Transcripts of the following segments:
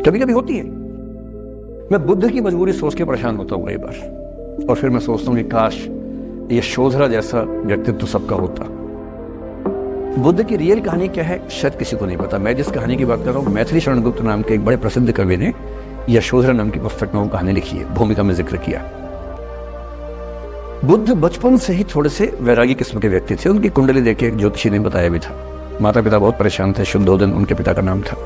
कभी कभी होती है। मैं बुद्ध की मजबूरी सोच के परेशान होता हूँ कई बार, और फिर मैं सोचता हूँ कि काश यशोधरा जैसा व्यक्तित्व सबका होता। बुद्ध की रियल कहानी क्या है शायद किसी को नहीं पता। मैं जिस कहानी की बात कर रहा हूँ, मैथिली शरण गुप्त नाम के एक बड़े प्रसिद्ध कवि ने यशोधरा नाम की पुस्तक में वो कहानी लिखी है, भूमिका में जिक्र किया। बुद्ध बचपन से ही थोड़े से वैरागी किस्म के व्यक्ति थे। उनकी कुंडली देख एक ज्योतिषी ने बताया भी था। माता पिता बहुत परेशान थे, शुद्धोदन उनके पिता का नाम था।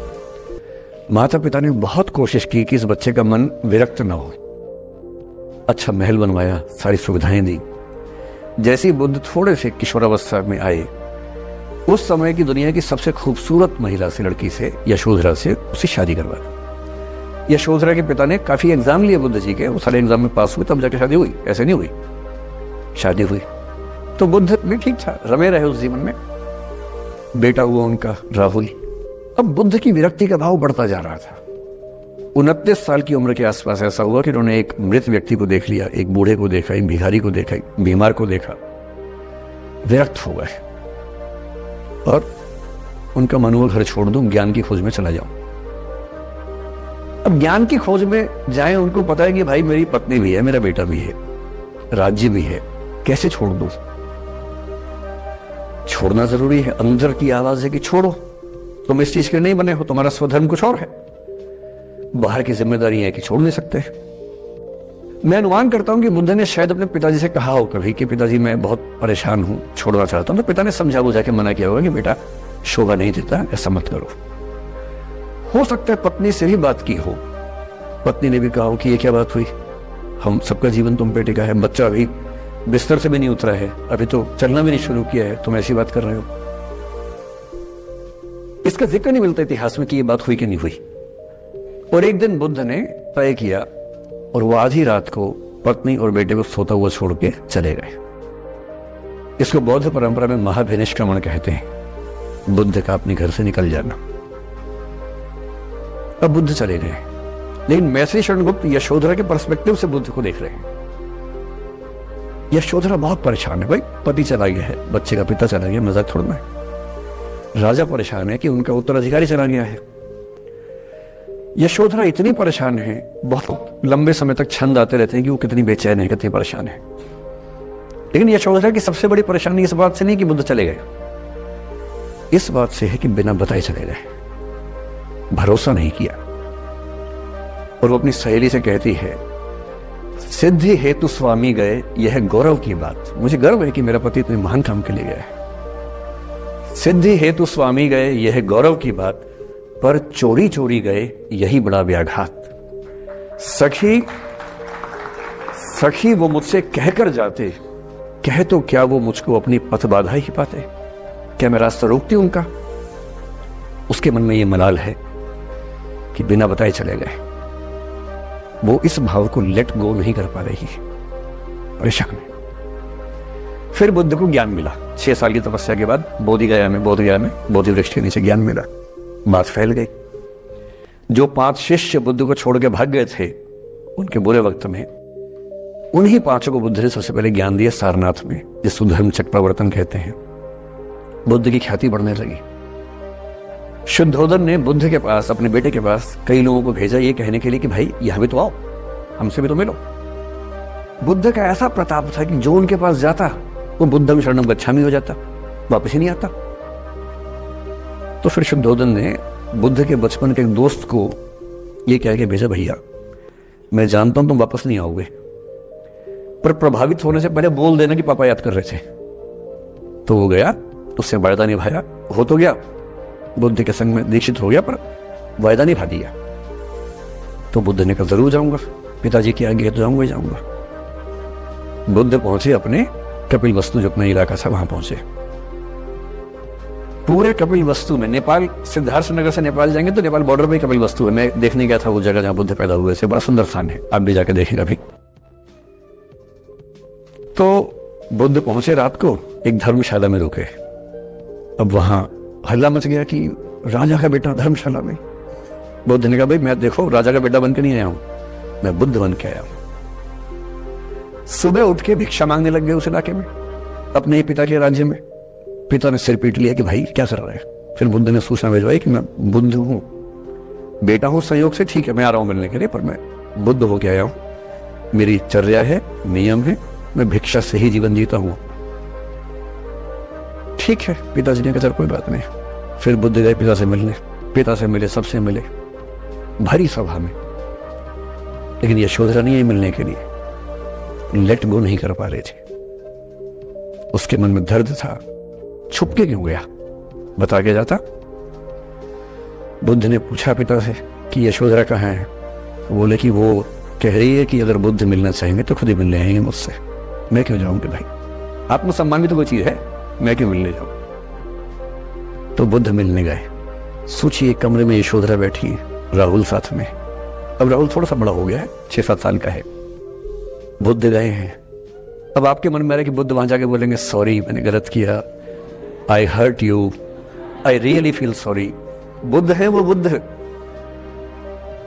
माता पिता ने बहुत कोशिश की कि इस बच्चे का मन विरक्त न हो। अच्छा महल बनवाया, सारी सुविधाएं दी। जैसे ही बुद्ध थोड़े से किशोरावस्था में आए, उस समय की दुनिया की सबसे खूबसूरत महिला से, लड़की से, यशोधरा से उससे शादी करवा दी। यशोधरा के पिता ने काफी एग्जाम लिए बुद्ध जी के, वो सारे एग्जाम में पास हुए, तब जाके शादी हुई। ऐसे नहीं हुई, शादी हुई। तो बुद्ध भी ठीक था, रमे रहे उस जीवन में। बेटा हुआ उनका राहुल। अब बुद्ध की विरक्ति का भाव बढ़ता जा रहा था। 29 साल की उम्र के आसपास ऐसा हुआ कि उन्होंने एक मृत व्यक्ति को देख लिया, एक बूढ़े को देखा, एक भिखारी को देखा, एक बीमार को देखा। विरक्त हो गए और उनका मन हुआ घर छोड़ दूं, ज्ञान की खोज में चला जाऊं। अब ज्ञान की खोज में जाए, उनको पता है कि भाई मेरी पत्नी भी है, मेरा बेटा भी है, राज्य भी है, कैसे छोड़ दूं? छोड़ना जरूरी है। अंदर की आवाज है कि छोड़ो, तुम इस चीज के नहीं बने हो, तुम्हारा स्वधर्म कुछ और है। बाहर की जिम्मेदारी है कि छोड़ नहीं सकते। मैं अनुमान करता हूं कि बुद्ध ने शायद अपने पिताजी से कहा हो कभी कि पिताजी मैं बहुत परेशान हूं, छोड़ना चाहता हूं। तो पिता ने समझा बुझा के मना किया होगा कि बेटा शोभा नहीं देता, ऐसा मत करो। हो सकता है पत्नी से भी बात की हो, पत्नी ने भी कहा हो कि ये क्या बात हुई, हम सबका जीवन तुम पे टिका है, बच्चा अभी बिस्तर से भी नहीं उतरा है, अभी तो चलना भी नहीं शुरू किया है, तुम ऐसी बात कर रहे हो। इसका जिक्र नहीं मिलता इतिहास में कि ये बात हुई कि नहीं हुई। और एक दिन बुद्ध ने तय किया और वो आधी रात को पत्नी और बेटे को सोता हुआ छोड़ के चले गए। इसको बौद्ध परंपरा में महाभिनिष्क्रमण कहते हैं, बुद्ध का अपने घर से निकल जाना। अब बुद्ध चले गए, लेकिन मैथिली शरण गुप्त यशोधरा के पर्सपेक्टिव से बुद्ध को देख रहे हैं। यशोधरा बहुत परेशान है, भाई पति चला गया है, बच्चे का पिता चला गया, मजाक थोड़ा है। राजा परेशान है कि उनका उत्तराधिकारी चला गया है। यशोधरा इतनी परेशान है, बहुत लंबे समय तक छंद आते रहते हैं कि वो कितनी बेचैन है, कितनी परेशान है। लेकिन यशोधरा की सबसे बड़ी परेशानी इस बात से नहीं कि बुद्ध चले गए, इस बात से है कि बिना बताए चले गए, भरोसा नहीं किया। और वो अपनी सहेली से कहती है, सिद्धि हेतु स्वामी गए, यह गौरव की बात। मुझे गर्व है कि मेरा पति इतने महान काम के लिए गया है। सिद्धि हेतु स्वामी गए, यह गौरव की बात, पर चोरी चोरी गए, यही बड़ा व्याघात। सखी वो मुझसे कहकर जाते, कह तो क्या वो मुझको अपनी पथ बाधा ही पाते, क्या मैं रास्ता रोकती उनका? उसके मन में ये मलाल है कि बिना बताए चले गए। वो इस भाव को लेट गो नहीं कर पा रही, परेशान है। फिर बुद्ध को ज्ञान मिला 6 साल की तपस्या के बाद, बोधगया में बोधि वृक्ष के नीचे ज्ञान मिला। बात फैल गई। जो 5 शिष्य बुद्ध को छोड़ के भाग गए थे उनके बुरे वक्त में, उन्हीं 5 को बुद्ध ने सबसे पहले ज्ञान दिया सारनाथ में, जिसको धर्म चक्र प्रवर्तन कहते हैं। बुद्ध की ख्याति बढ़ने लगी। शुद्धोदन ने बुद्ध के पास, अपने बेटे के पास कई लोगों को भेजा ये कहने के लिए कि भाई यहां भी तो आओ, हमसे भी तो मिलो। बुद्ध का ऐसा प्रताप था कि जो उनके पास जाता वो बुद्धम शरणम गच्छामि हो जाता, वापस ही नहीं आता। तो फिर शुद्धोदन ने बुद्ध के बचपन के एक दोस्त को ये कह के भेजा, भैया मैं जानता हूं तुम वापस नहीं आओगे, पर प्रभावित होने से पहले बोल देना कि पापा याद कर रहे थे। तो वो गया, उससे वायदा निभाया, हो तो गया, बुद्ध के संग में दीक्षित हो गया, पर वायदा निभा दिया। तो बुद्ध ने कहा जरूर जाऊंगा, पिताजी की आज्ञा तो जाऊंगा ही जाऊंगा। बुद्ध पहुंचे अपने कपिल वस्तु, जो अपना इलाका था वहां पहुंचे। पूरे कपिल वस्तु में, नेपाल सिद्धार्थ नगर से नेपाल जाएंगे तो नेपाल बॉर्डर पे कपिल वस्तु है। मैं देखने गया था वो जगह जहां बुद्ध पैदा हुए थे, बड़ा सुंदर स्थान है, आप भी जाके देखेंगे अभी। तो बुद्ध पहुंचे रात को, एक धर्मशाला में रुके। अब वहां हल्ला मच गया कि राजा का बेटा धर्मशाला में। बुद्ध ने कहा भाई मैं देखो राजा का बेटा बनकर नहीं आया हूं, मैं बुद्ध बन के आया हूं। सुबह उठ के भिक्षा मांगने लग गए उस इलाके में, अपने ही पिता के राज्य में। पिता ने सिर पीट लिया कि भाई क्या कर रहा है। फिर बुद्ध ने सूचना भिजवाई कि मैं बुद्ध हूं, बेटा हूं संयोग से, ठीक है, मैं आ रहा हूं मिलने के लिए, पर मैं बुद्ध होके आया हूं, मेरी चर्या है, नियम है, मैं भिक्षा से ही जीवन जीता हूं। ठीक है, पिताजी ने कहा चल कोई बात नहीं। फिर बुद्ध गए पिता से मिलने, पिता से मिले, सबसे मिले, भारी सभा में, लेकिन यशोधरा नहीं आई मिलने के लिए, लेट गो नहीं कर पा रहे थे। उसके मन में दर्द था, छुप के क्यों गया, बता के जाता। बुद्ध ने पूछा पिता से कि यशोधरा कहाँ है, बोले कि वो कह रही है कि अगर बुद्ध मिलना चाहेंगे तो खुद ही मिलने आएंगे मुझसे, मैं क्यों जाऊंगी भाई, आत्मसम्मान भी तो कोई चीज है, मैं क्यों मिलने जाऊं। तो बुद्ध मिलने गए। सोचिए कमरे में यशोधरा बैठी है, राहुल साथ में। अब राहुल थोड़ा सा बड़ा हो गया है, 6-7 साल का है। बुद्ध गए हैं। अब आपके मन में आ रहा है कि बुद्ध वहां जाके बोलेंगे सॉरी मैंने गलत किया, I hurt you, I really feel sorry. बुद्ध है वो, बुद्ध है।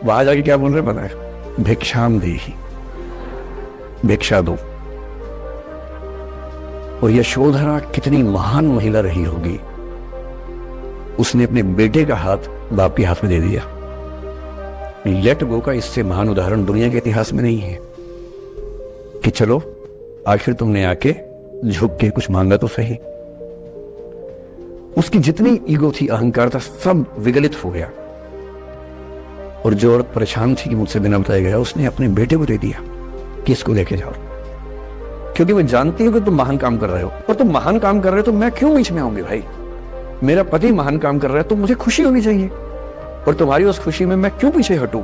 वहां जाके क्या बोल रहे पता है, भिक्षाम देहि, भिक्षा दो। और यशोधरा कितनी महान महिला रही होगी, उसने अपने बेटे का हाथ बाप के हाथ में दे दिया। लेट गो का इससे महान उदाहरण दुनिया के इतिहास में नहीं है कि चलो आखिर तुमने आके झुक के कुछ मांगा तो सही। उसकी जितनी ईगो थी, अहंकार था, सब विगलित हो गया। और जो औरत परेशान थी कि मुझसे बिना बताया गया, उसने अपने बेटे को दे दिया कि इसको लेके जाओ, क्योंकि मैं जानती हूं कि तुम महान काम कर रहे हो, और तुम महान काम कर रहे हो तो मैं क्यों बीच में आऊंगी भाई। मेरा पति महान काम कर रहा है तो मुझे खुशी होनी चाहिए, और तुम्हारी उस खुशी में मैं क्यों पीछे हटूं।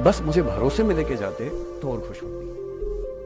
बस मुझे भरोसे में लेके जाते तो और खुश होती।